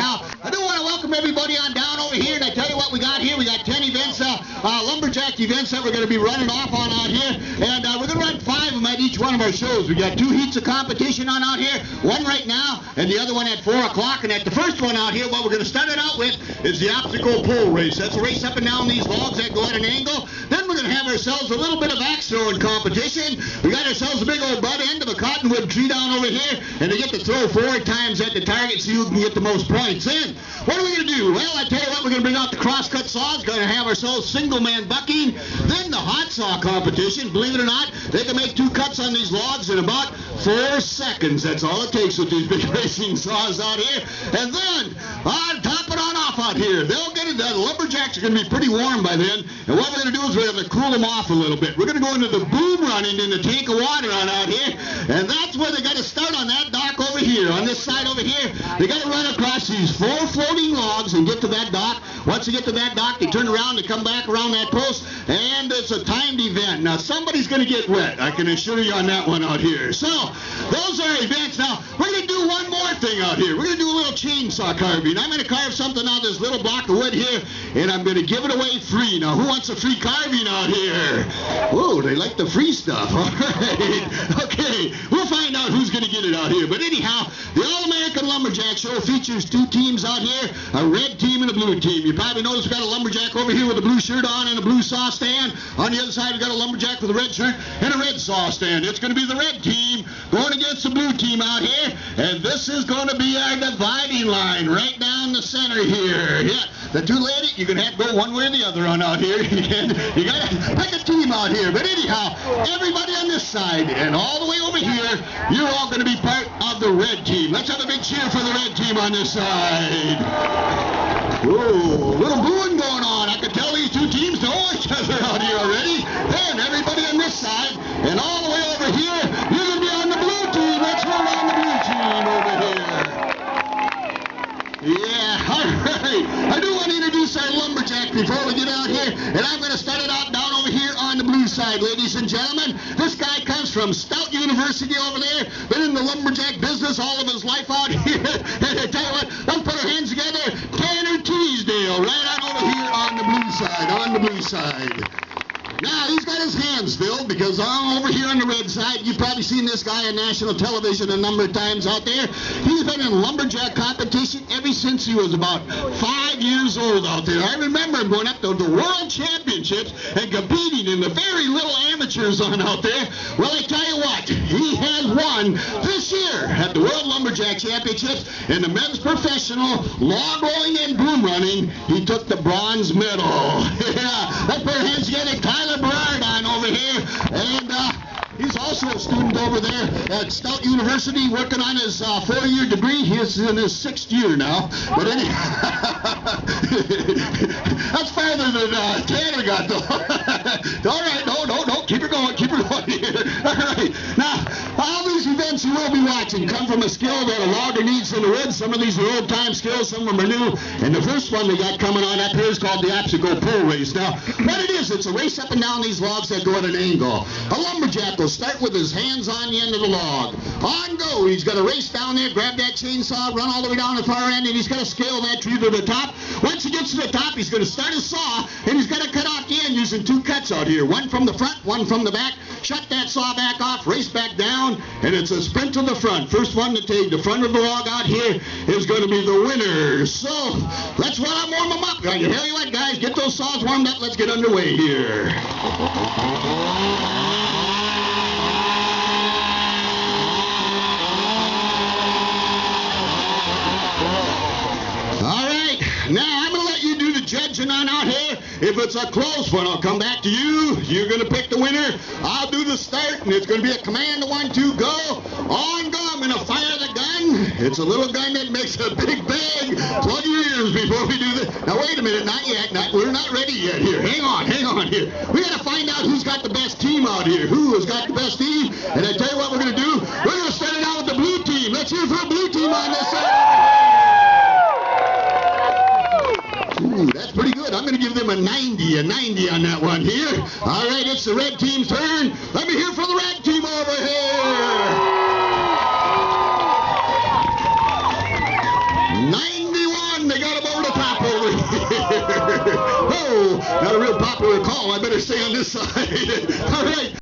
anyhow, I do want to welcome everybody on down over here, and I tell you what we got here. We got 10 events, Lumberjack events that we're going to be running off on out here, and we're going to run 5 of them at each one of our shows. We got 2 heats of competition on out here, one right now, and the other one at 4 o'clock, and at the first one out here, what we're going to start it out with is the obstacle pole race. That's a race up and down these logs that go at an angle. Then we're going to have ourselves a little bit of axe throwing competition. We got ourselves a big old butt end of a cottonwood tree down over here, and they get to throw 4 times at the target so you can get the most points in. What are we going to do? Well, I tell you what, we're going to bring out the crosscut saws, going to have ourselves single man bucking, then the hot saw competition. Believe it or not, they can make 2 cuts on these logs in about 4 seconds. That's all it takes with these big racing saws out here. And then, top it on off out here. They'll get it done. The lumberjacks are going to be pretty warm by then, and what we're going to do is we're going to cool them off a little bit. We're going to go into the boom running in the tank of water on out here, and that's where they got to start on that dock over here. On this side over here, they got to run across these 4 floating logs and get to that dock. Once they get to that dock, they turn around and come back around that post, and it's a timed event. Now, somebody's going to get wet, I can assure you on that one out here. So, those are events. Now, we're going to do one more thing out here. We're going to do a little chainsaw carving. I'm going to carve something out of this little block of wood here, and I'm going to give it away free. Now, who wants a free carving out here? Whoa, they like the free stuff. All right. Okay, we'll find out who's going to get it out here. But anyhow, the All-American Lumberjack Show features 2 teams out here, a red team and a blue team. You probably noticed we got a lumberjack over here with a blue shirt on and a blue saw stand. On the other side, we got a lumberjack with a red shirt and a red saw stand. It's going to be the red team going against the blue team out here, and this is going to be our dividing line right down the center here. Yeah, the 2 ladies, you're going to have to go one way or the other on out here. You got to pick a team out here. But anyhow, everybody on this side and all the way over here, you're all going to be part of the red team. Let's have a big cheer for the red team on this side. Whoa, little booing going on. I can tell these 2 teams know each other out here already. And everybody on this side and all the way over here, you're going to be on the blue team. Let's roll on the blue team over here. Yeah, all right. I do want to introduce our lumberjack before we get out here, and I'm going to start it out down over here on the blue side, ladies and gentlemen. This guy comes from Stout University over there, been in the lumberjack business all of his life out here. And I tell you what, let's put our hands together. Tanner Teasdale, right on over here on the blue side, Now, he's got his hands filled because I'm over here on the red side. You've probably seen this guy on national television a number of times out there. He's been in lumberjack competition ever since he was about 5 years old out there. I remember him going up to the World Championships and competing in the very little amateurs on out there. Well, I tell you what, he has won this year at the World Lumberjack Championships in the men's professional log rolling and boom running. He took the bronze medal. Yeah, let's put our hands together. Tyler Berard on over here, and he's also a student over there at Stout University working on his 4-year degree. He's in his 6th year now, but that's farther than Tanner got though. All right, no, keep it going here. All right, now, all these events you will be watching come from a skill that a logger needs in the woods. Some of these are old-time skills, some of them are new, and the first one they got coming on up here is called the obstacle pole race. Now, what it is, it's a race up and down these logs that go at an angle. A lumberjack will start with his hands on the end of the log. On go, he's got to race down there, grab that chainsaw, run all the way down the far end, and he's got to scale that tree to the top. Once he gets to the top, he's going to start his saw, and he's got to cut off the end using 2 cuts out here. One from the front, one from the back. Shut that saw back off, race back down, and it's a sprint to the front. First one to take the front of the log out here is going to be the winner. So, let's warm them up. I can tell you what, guys, get those saws warmed up. Let's get underway here. All right, now I'm going to let you do the judging on out here. If it's a close one, I'll come back to you. You're going to pick the winner. I'll do the start, and it's going to be a command to 1, 2, go. On go, I'm going to fire the gun. It's a little gun that makes a big bang. Plug your ears before we do this. Now, wait a minute, not yet. We're not ready yet here. Hang on here. We got to find out who's got the best team out here. Who has got the best team? And I tell you what we're going to do. We're going to start it out with the blue team. Let's hear for the blue team on this side. Ooh, that's pretty good. I'm going to give them a 90 on that one here. All right, it's the red team's turn. Let me hear from the red team over here. 91 over here. Oh, not a real popular call. I better stay on this side. All right.